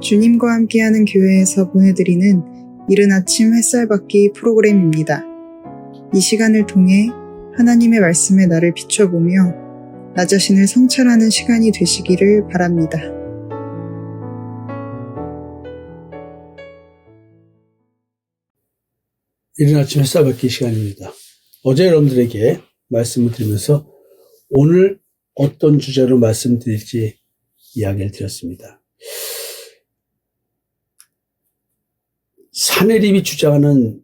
주님과 함께하는 교회에서 보내드리는 이른 아침 햇살 받기 프로그램입니다. 이 시간을 통해 하나님의 말씀에 나를 비춰보며 나 자신을 성찰하는 시간이 되시기를 바랍니다. 이른 아침 햇살 받기 시간입니다. 어제 여러분들에게 말씀을 드리면서 오늘 어떤 주제로 말씀드릴지 이야기를 드렸습니다. 사내립이 주장하는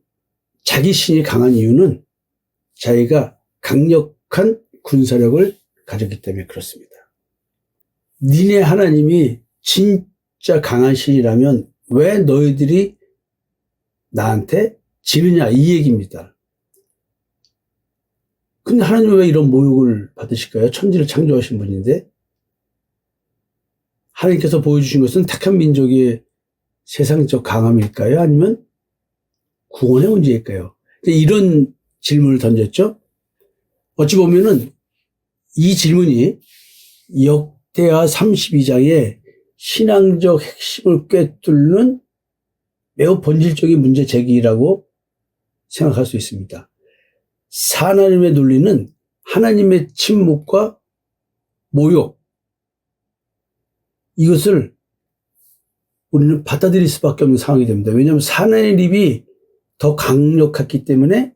자기 신이 강한 이유는 자기가 강력한 군사력을 가졌기 때문에 그렇습니다. 니네 하나님이 진짜 강한 신이라면 왜 너희들이 나한테 지느냐 이 얘기입니다. 근데 하나님은 왜 이런 모욕을 받으실까요? 천지를 창조하신 분인데 하나님께서 보여주신 것은 택한 민족의 세상적 강함일까요? 아니면 구원의 문제일까요? 이런 질문을 던졌죠. 어찌 보면은 이 질문이 역대하 32장의 신앙적 핵심을 꿰뚫는 매우 본질적인 문제 제기라고 생각할 수 있습니다. 하나님의 논리는 하나님의 침묵과 모욕, 이것을 우리는 받아들일 수밖에 없는 상황이 됩니다. 왜냐하면 사내립이 더 강력했기 때문에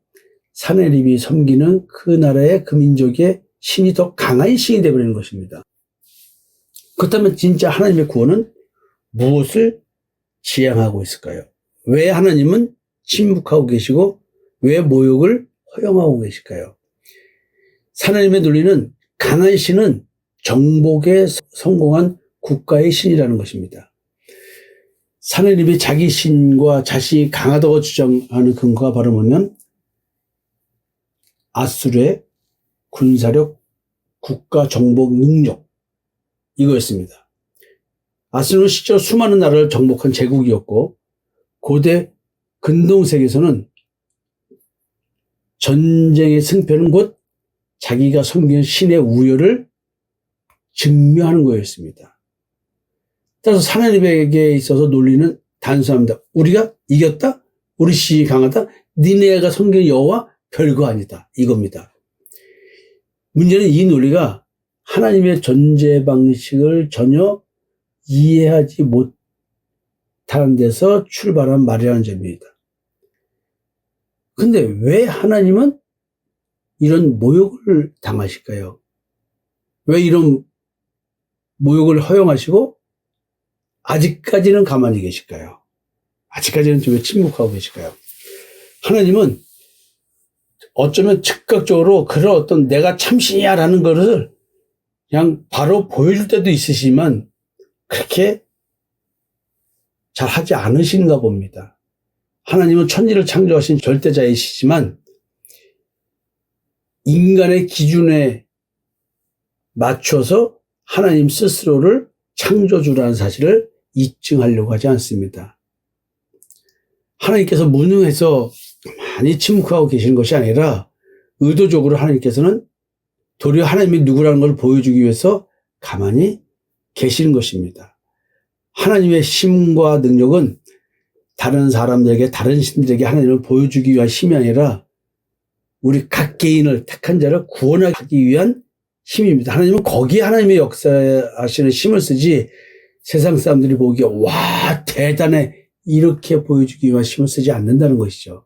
사내립이 섬기는 그 나라의 그 민족의 신이 더 강한 신이 되어버리는 것입니다. 그렇다면 진짜 하나님의 구원은 무엇을 지향하고 있을까요? 왜 하나님은 침묵하고 계시고 왜 모욕을 허용하고 계실까요? 하나님의 논리는 강한 신은 정복에 성공한 국가의 신이라는 것입니다. 사내립이 자기 신과 자신이 강하다고 주장하는 근거가 바로 뭐냐면 아수르의 군사력, 국가 정복 능력 이거였습니다. 아수르는 실제로 수많은 나라를 정복한 제국이었고 고대 근동세계에서는 전쟁의 승패는 곧 자기가 섬기는 신의 우열을 증명하는 거였습니다. 따라서 하나님에게 있어서 논리는 단순합니다. 우리가 이겼다? 우리 신이 강하다? 니네가 섬기는 여호와 별거 아니다. 이겁니다. 문제는 이 논리가 하나님의 존재 방식을 전혀 이해하지 못하는 데서 출발한 말이라는 점입니다. 근데 왜 하나님은 이런 모욕을 당하실까요? 왜 이런 모욕을 허용하시고 아직까지는 가만히 계실까요? 아직까지는 왜 침묵하고 계실까요? 하나님은 어쩌면 즉각적으로 그런 어떤 내가 참신이야 라는 것을 그냥 바로 보여줄 때도 있으시지만 그렇게 잘 하지 않으신가 봅니다. 하나님은 천지를 창조하신 절대자이시지만 인간의 기준에 맞춰서 하나님 스스로를 창조주라는 사실을 입증하려고 하지 않습니다. 하나님께서 무능해서 많이 침묵하고 계시는 것이 아니라 의도적으로 하나님께서는 도리어 하나님이 누구라는 걸 보여주기 위해서 가만히 계시는 것입니다. 하나님의 힘과 능력은 다른 사람들에게 다른 신들에게 하나님을 보여주기 위한 힘이 아니라 우리 각 개인을 택한 자를 구원하기 위한 힘입니다. 하나님은 거기에 하나님의 역사하시는 힘을 쓰지 세상 사람들이 보기에 와 대단해 이렇게 보여주기 위한 힘을 쓰지 않는다는 것이죠.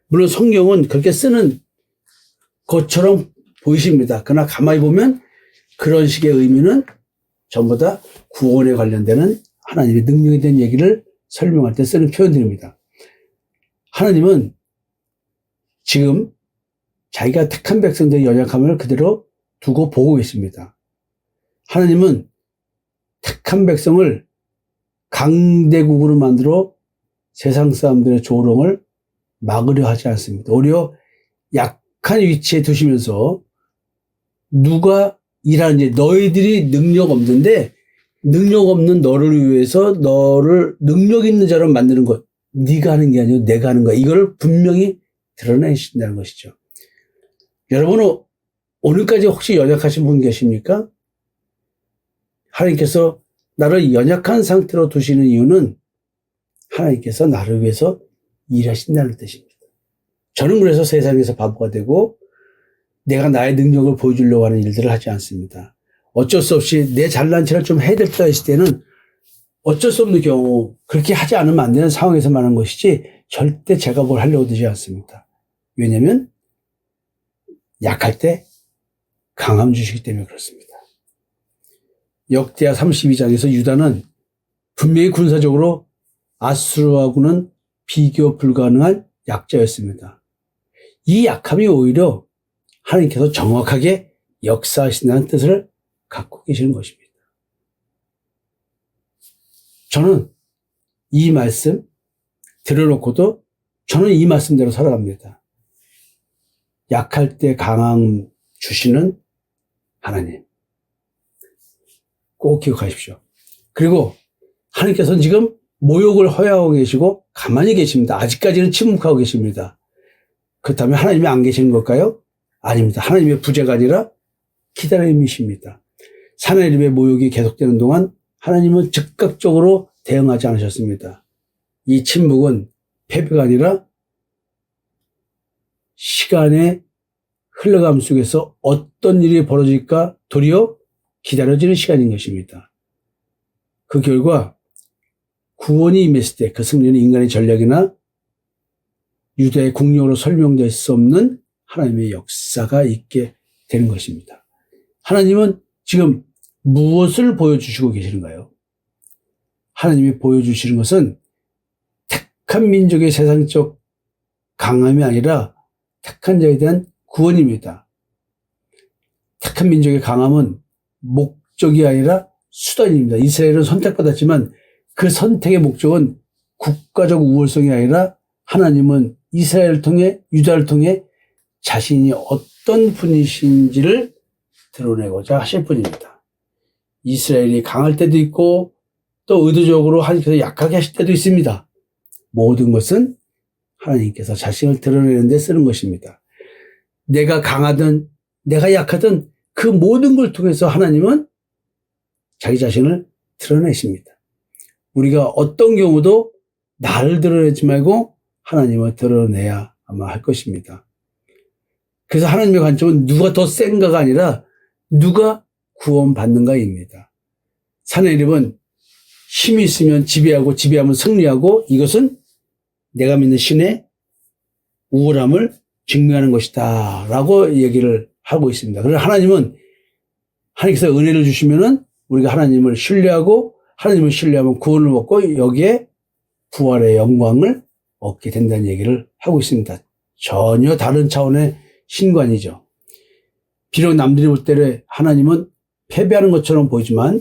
물론 성경은 그렇게 쓰는 것처럼 보이십니다. 그러나 가만히 보면 그런 식의 의미는 전부 다 구원에 관련되는 하나님의 능력에 대한 얘기를 설명할 때 쓰는 표현들입니다. 하나님은 지금 자기가 택한 백성들의 연약함을 그대로 두고 보고 계십니다. 하나님은 택한 백성을 강대국으로 만들어 세상 사람들의 조롱을 막으려 하지 않습니다. 오히려 약한 위치에 두시면서 누가 일하는지 너희들이 능력 없는데 능력 없는 너를 위해서 너를 능력 있는 자로 만드는 것 네가 하는 게 아니고 내가 하는 거야. 이걸 분명히 드러내신다는 것이죠. 여러분은 오늘까지 혹시 연약하신 분 계십니까? 하나님께서 나를 연약한 상태로 두시는 이유는 하나님께서 나를 위해서 일하신다는 뜻입니다. 저는 그래서 세상에서 바보가 되고 내가 나의 능력을 보여주려고 하는 일들을 하지 않습니다. 어쩔 수 없이 내 잘난 체를 좀 해야 될 때가 있을 때는 어쩔 수 없는 경우 그렇게 하지 않으면 안 되는 상황에서만 하는 것이지 절대 제가 뭘 하려고 들지 않습니다. 왜냐하면 약할 때 강함 주시기 때문에 그렇습니다. 역대하 32장에서 유다는 분명히 군사적으로 아수르하고는 비교 불가능한 약자였습니다. 이 약함이 오히려 하나님께서 정확하게 역사하신다는 뜻을 갖고 계시는 것입니다. 저는 이 말씀 들어놓고도 저는 이 말씀대로 살아갑니다. 약할 때 강함 주시는 하나님. 꼭 기억하십시오. 그리고 하나님께서는 지금 모욕을 허용하고 계시고 가만히 계십니다. 아직까지는 침묵하고 계십니다. 그렇다면 하나님이 안 계시는 걸까요? 아닙니다. 하나님의 부재가 아니라 기다림이십니다. 사내립의 모욕이 계속되는 동안 하나님은 즉각적으로 대응하지 않으셨습니다. 이 침묵은 패배가 아니라 시간의 흘러감 속에서 어떤 일이 벌어질까 도리어 기다려지는 시간인 것입니다. 그 결과 구원이 임했을 때 그 승리는 인간의 전략이나 유다의 국력으로 설명될 수 없는 하나님의 역사가 있게 되는 것입니다. 하나님은 지금 무엇을 보여주시고 계시는가요? 하나님이 보여주시는 것은 택한 민족의 세상적 강함이 아니라 택한 자에 대한 구원입니다. 택한 민족의 강함은 목적이 아니라 수단입니다. 이스라엘은 선택받았지만 그 선택의 목적은 국가적 우월성이 아니라 하나님은 이스라엘을 통해 유다를 통해 자신이 어떤 분이신지를 드러내고자 하실 분입니다. 이스라엘이 강할 때도 있고 또 의도적으로 하나님께서 약하게 하실 때도 있습니다. 모든 것은 하나님께서 자신을 드러내는 데 쓰는 것입니다. 내가 강하든 내가 약하든 그 모든 걸 통해서 하나님은 자기 자신을 드러내십니다. 우리가 어떤 경우도 나를 드러내지 말고 하나님을 드러내야 아마 할 것입니다. 그래서 하나님의 관점은 누가 더 센가가 아니라 누가 구원받는가입니다. 사내립은 힘이 있으면 지배하고 지배하면 승리하고 이것은 내가 믿는 신의 우월함을 증명하는 것이다 라고 얘기를 하고 있습니다. 그래서 하나님은 하나님께서 은혜를 주시면은 우리가 하나님을 신뢰하고 하나님을 신뢰하면 구원을 얻고 여기에 부활의 영광을 얻게 된다는 얘기를 하고 있습니다. 전혀 다른 차원의 신관이죠. 비록 남들이 볼 때 하나님은 패배하는 것처럼 보이지만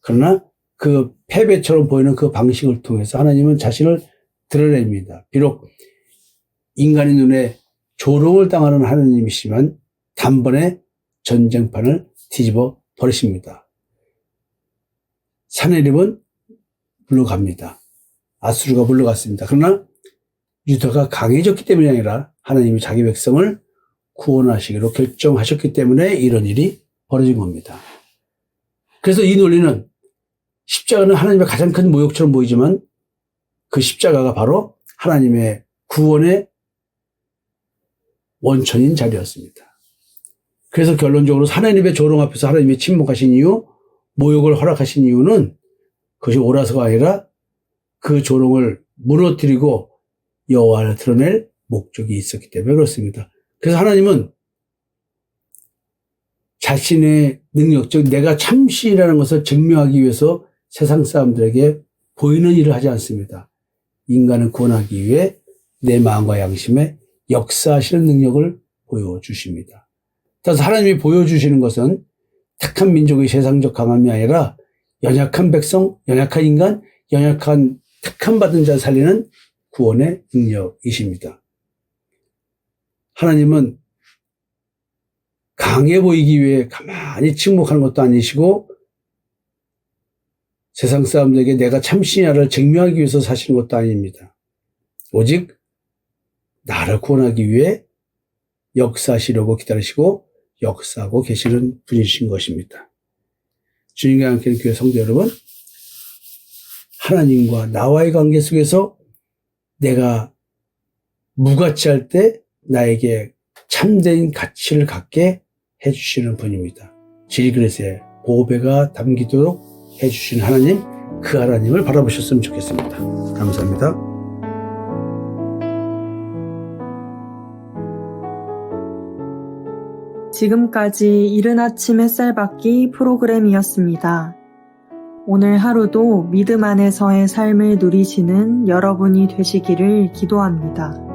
그러나 그 패배처럼 보이는 그 방식을 통해서 하나님은 자신을 드러냅니다. 비록 인간의 눈에 조롱을 당하는 하나님이시지만 단번에 전쟁판을 뒤집어 버리십니다. 사내립은 물러갑니다. 아수르가 물러갔습니다. 그러나 유다가 강해졌기 때문이 아니라 하나님이 자기 백성을 구원하시기로 결정하셨기 때문에 이런 일이 벌어진 겁니다. 그래서 이 논리는 십자가는 하나님의 가장 큰 모욕처럼 보이지만 그 십자가가 바로 하나님의 구원의 원천인 자리였습니다. 그래서 결론적으로 하나님의 조롱 앞에서 하나님이 침묵하신 이유, 모욕을 허락하신 이유는 그것이 옳아서가 아니라 그 조롱을 무너뜨리고 여호와를 드러낼 목적이 있었기 때문에 그렇습니다. 그래서 하나님은 자신의 능력, 즉 내가 참신이라는 것을 증명하기 위해서 세상 사람들에게 보이는 일을 하지 않습니다. 인간을 구원하기 위해 내 마음과 양심에 역사하시는 능력을 보여주십니다. 따라서 하나님이 보여주시는 것은 택한 민족의 세상적 강함이 아니라 연약한 백성, 연약한 인간, 연약한 택함 받은 자 살리는 구원의 능력이십니다. 하나님은 강해 보이기 위해 가만히 침묵하는 것도 아니시고 세상 사람들에게 내가 참신이야를 증명하기 위해서 사시는 것도 아닙니다. 오직 나를 구원하기 위해 역사하시려고 기다리시고 역사하고 계시는 분이신 것입니다. 주님과 함께하는 교회 성도 여러분, 하나님과 나와의 관계 속에서 내가 무가치할 때 나에게 참된 가치를 갖게 해주시는 분입니다. 질그릇에 보배가 담기도록 해주시는 하나님, 그 하나님을 바라보셨으면 좋겠습니다. 감사합니다. 지금까지 이른 아침 햇살 받기 프로그램이었습니다. 오늘 하루도 믿음 안에서의 삶을 누리시는 여러분이 되시기를 기도합니다.